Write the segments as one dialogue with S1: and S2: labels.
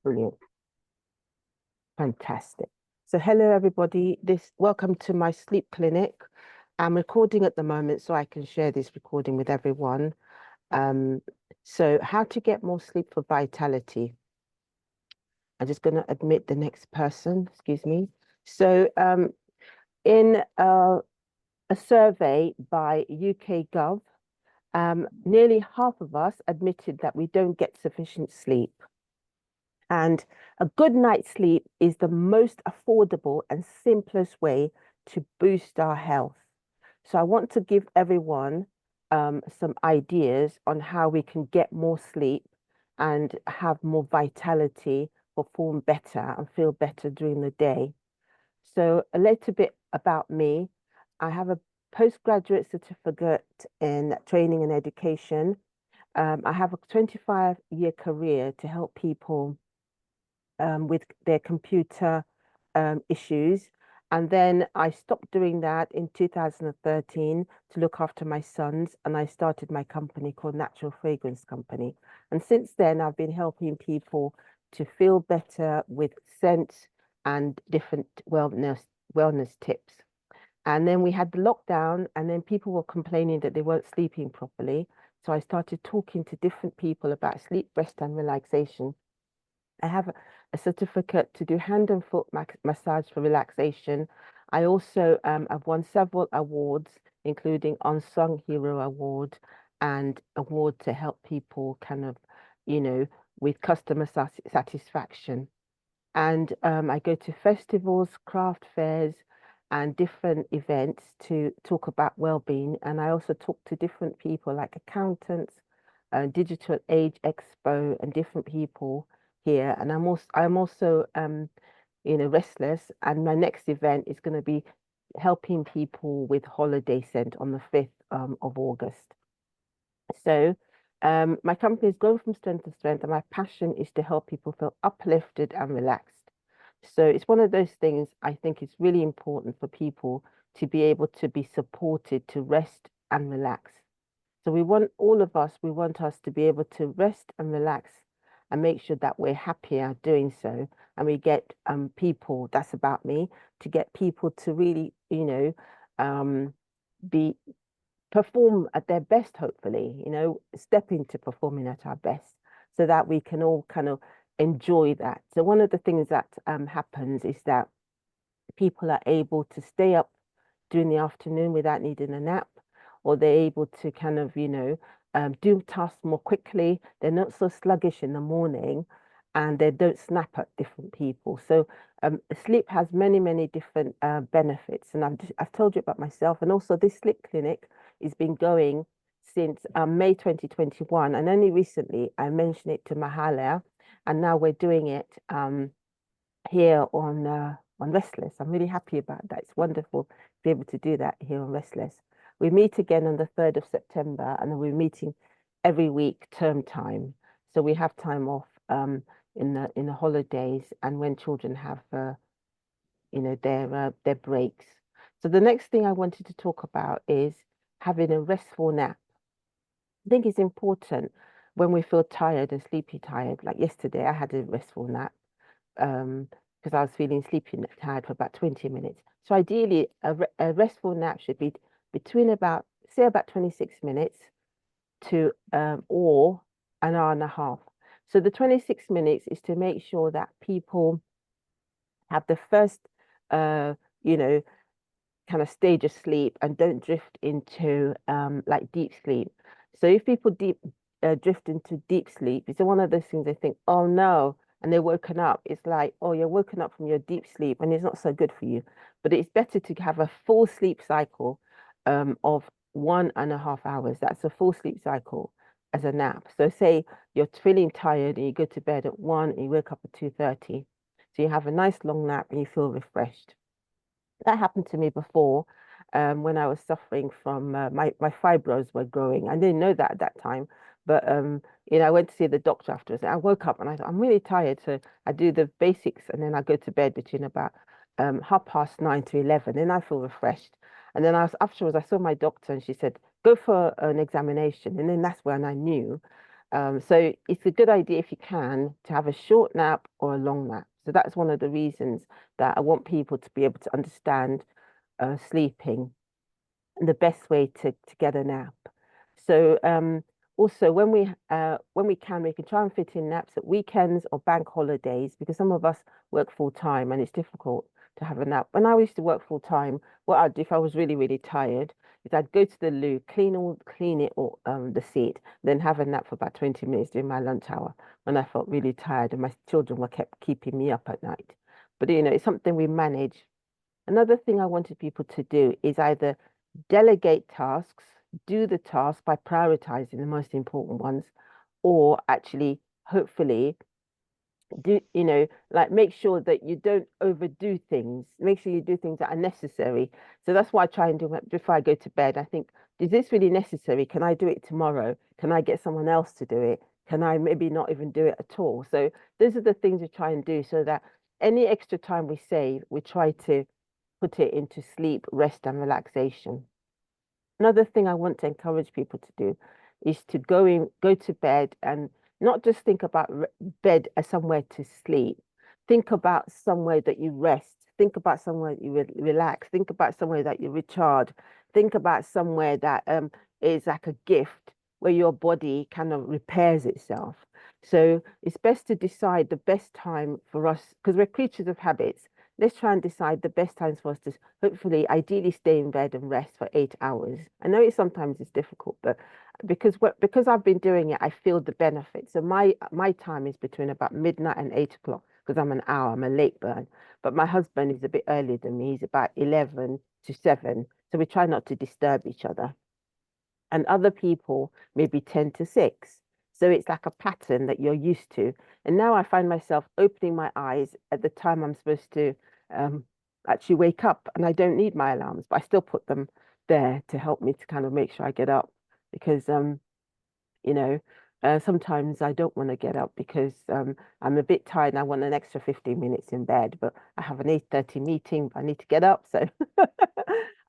S1: Brilliant. Fantastic. So hello everybody. Welcome to my sleep clinic. I'm recording at the moment so I can share this recording with everyone. Um, so how to get more sleep for vitality. I'm just going to admit the next person, excuse me. So in a survey by UK Gov, nearly half of us admitted that we don't get sufficient sleep. And a good night's sleep is the most affordable and simplest way to boost our health. So I want to give everyone some ideas on how we can get more sleep and have more vitality, perform better and feel better during the day. So a little bit about me. I have a postgraduate certificate in training and education. I have a 25-year career to help people with their computer issues. And then I stopped doing that in 2013 to look after my sons, and I started my company called Natural Fragrance Company. And since then, I've been helping people to feel better with scents and different wellness tips. And then we had the lockdown, and then people were complaining that they weren't sleeping properly. So I started talking to different people about sleep, rest, and relaxation. I have a certificate to do hand and foot massage for relaxation. I also have won several awards, including Unsung Hero Award and award to help people kind of, with customer satisfaction. And I go to festivals, craft fairs, and different events to talk about well-being. And I also talk to different people like accountants, Digital Age Expo, and different people here. And I'm also restless. And my next event is going to be helping people with holiday scent on the 5th of August. So my company is going from strength to strength, and my passion is to help people feel uplifted and relaxed. So it's one of those things I think it's really important for people to be able to be supported to rest and relax. So we want us to be able to rest and relax and make sure that we're happier doing so. And we get people, that's about me, to get people to really, be perform at their best, hopefully, step into performing at our best so that we can all kind of enjoy that. So one of the things that happens is that people are able to stay up during the afternoon without needing a nap, or they're able to kind of, do tasks more quickly. They're not so sluggish in the morning, and they don't snap at different people. So sleep has many, many different benefits. And I've told you about myself. And also this sleep clinic has been going since May 2021. And only recently I mentioned it to Mahalia. And now we're doing it here on Restless. I'm really happy about that. It's wonderful to be able to do that here on Restless. We meet again on the 3rd of September, and then we're meeting every week term time. So we have time off in the holidays and when children have their breaks. So the next thing I wanted to talk about is having a restful nap. I think it's important when we feel tired and sleepy tired. Like yesterday, I had a restful nap because I was feeling sleepy and tired for about 20 minutes. So ideally, a restful nap should be between about 26 minutes to or an hour and a half. So the 26 minutes is to make sure that people have the first, kind of stage of sleep and don't drift into like deep sleep. So if people drift into deep sleep, it's one of those things they think, oh no, and they're woken up. It's like, oh, you're woken up from your deep sleep and it's not so good for you. But it's better to have a full sleep cycle of 1.5 hours. That's a full sleep cycle as a nap. So say you're feeling tired and you go to bed at 1 and you wake up at 2:30. So you have a nice long nap and you feel refreshed. That happened to me before when I was suffering from my fibroids were growing. I didn't know that at that time, but I went to see the doctor afterwards. I woke up and I thought, I'm really tired. So I do the basics and then I go to bed between about 9:30 to 11. Then I feel refreshed. And then afterwards, I saw my doctor and she said, go for an examination. And then that's when I knew So it's a good idea if you can to have a short nap or a long nap. So that's one of the reasons that I want people to be able to understand sleeping and the best way to get a nap. So also when we can try and fit in naps at weekends or bank holidays because some of us work full time and it's difficult to have a nap. When I used to work full time, what I'd do if I was really, really tired is I'd go to the loo, clean it or the seat, then have a nap for about 20 minutes during my lunch hour when I felt really tired and my children were kept keeping me up at night. But it's something we manage. Another thing I wanted people to do is either delegate tasks, do the task by prioritizing the most important ones, or actually, hopefully, like make sure that you don't overdo things. Make sure you do things that are necessary. So that's what I try and do before I go to bed. I think, is this really necessary? Can I do it tomorrow? Can I get someone else to do it? Can I maybe not even do it at all? So those are the things we try and do so that any extra time we save, we try to put it into sleep, rest, and relaxation. Another thing I want to encourage people to do is to go to bed and not just think about bed as somewhere to sleep. Think about somewhere that you rest. Think about somewhere that you relax. Think about somewhere that you recharge. Think about somewhere that is like a gift where your body kind of repairs itself. So it's best to decide the best time for us because we're creatures of habits. Let's try and decide the best times for us to hopefully ideally stay in bed and rest for 8 hours. I know sometimes it's difficult, but because I've been doing it, I feel the benefit. So my time is between about midnight and 8 o'clock because I'm an hour, I'm a late bird. But my husband is a bit earlier than me. He's about 11 to 7. So we try not to disturb each other and other people maybe 10 to 6. So it's like a pattern that you're used to. And now I find myself opening my eyes at the time I'm supposed to um, actually wake up. And I don't need my alarms, but I still put them there to help me to kind of make sure I get up because you know, sometimes I don't want to get up because I'm a bit tired and I want an extra 15 minutes in bed, but I have an 8:30 meeting, I need to get up. So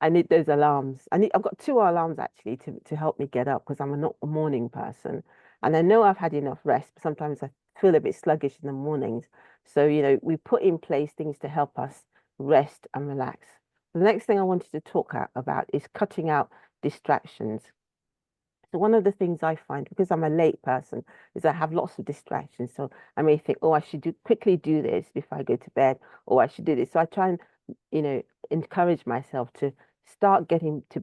S1: I need those alarms. I've got two alarms actually to help me get up because I'm not a morning person. And I know I've had enough rest, but sometimes I feel a bit sluggish in the mornings. So, we put in place things to help us rest and relax. The next thing I wanted to talk about is cutting out distractions. So one of the things I find, because I'm a late person, is I have lots of distractions. So I may think, oh, I should quickly do this before I go to bed, or I should do this. So I try and, you know, encourage myself to start getting to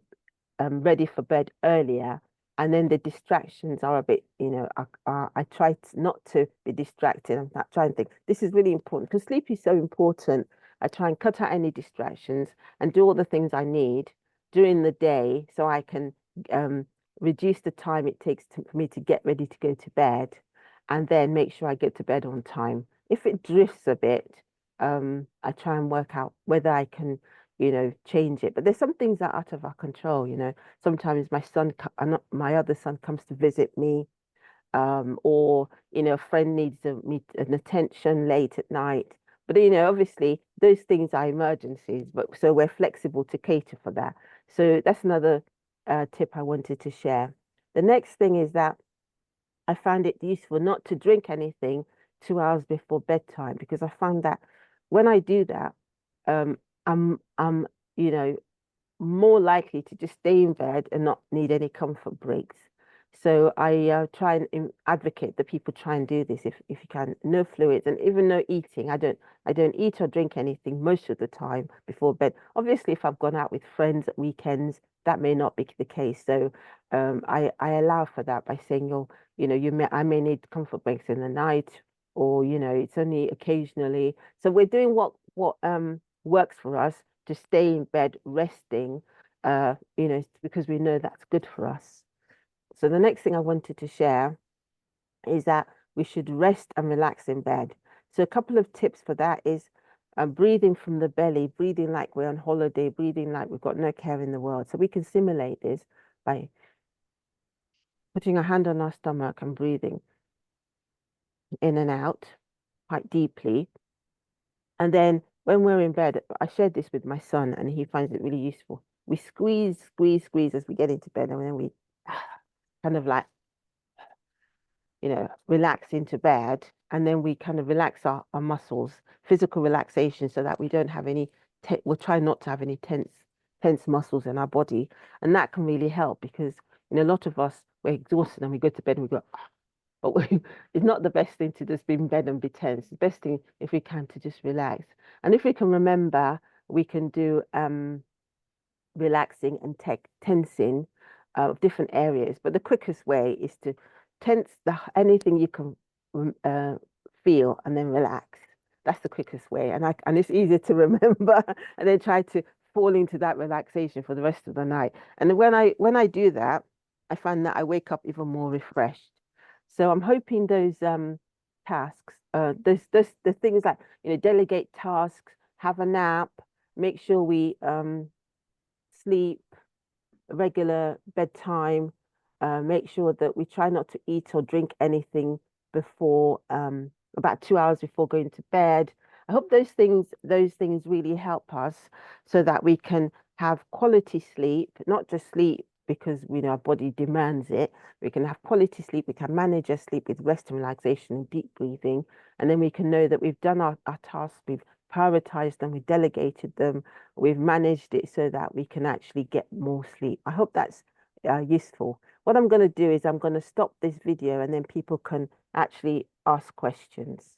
S1: ready for bed earlier. And then the distractions are a bit, I try not to be distracted. I'm not trying to think, this is really important because sleep is so important. I try and cut out any distractions and do all the things I need during the day so I can um, reduce the time it takes for me to get ready to go to bed and then make sure I get to bed on time. If it drifts a bit, I try and work out whether I can, change it. But there's some things that are out of our control. Sometimes my other son comes to visit me, or a friend needs an attention late at night. But obviously those things are emergencies, but so we're flexible to cater for that. So that's another tip I wanted to share. The next thing is that I found it useful not to drink anything 2 hours before bedtime because I found that when I do that, um, I'm you know more likely to just stay in bed and not need any comfort breaks. So I try and advocate that people try and do this if you can. No fluids and even no eating. I don't eat or drink anything most of the time before bed. Obviously, if I've gone out with friends at weekends, that may not be the case. So I allow for that by saying, oh, I may need comfort breaks in the night, or it's only occasionally. So we're doing what works for us to stay in bed resting, because we know that's good for us. So the next thing I wanted to share is that we should rest and relax in bed. So a couple of tips for that is breathing from the belly, breathing like we're on holiday, breathing like we've got no care in the world. So we can simulate this by putting a hand on our stomach and breathing in and out quite deeply. And then when we're in bed, I shared this with my son and he finds it really useful. We squeeze as we get into bed and then we kind of like relax into bed, and then we kind of relax our muscles, physical relaxation, so that we don't have any, we'll try not to have any tense muscles in our body. And that can really help because, a lot of us, we're exhausted and we go to bed and we go, but it's not the best thing to just be in bed and be tense. The best thing, if we can, to just relax. And if we can remember, we can do relaxing and tensing of different areas. But the quickest way is to tense anything you can uh, feel and then relax. That's the quickest way, and it's easier to remember. And then try to fall into that relaxation for the rest of the night. And when I do that, I find that I wake up even more refreshed. So I'm hoping those tasks, those the things like delegate tasks, have a nap, make sure we sleep, regular bedtime, make sure that we try not to eat or drink anything before about 2 hours before going to bed. I hope those things really help us so that we can have quality sleep, not just sleep because we know our body demands it. We can have quality sleep, we can manage our sleep with rest and relaxation and deep breathing, and then we can know that we've done our tasks, we've prioritized them, we've delegated them, we've managed it so that we can actually get more sleep. I hope that's useful. What I'm going to do is I'm going to stop this video and then people can actually ask questions.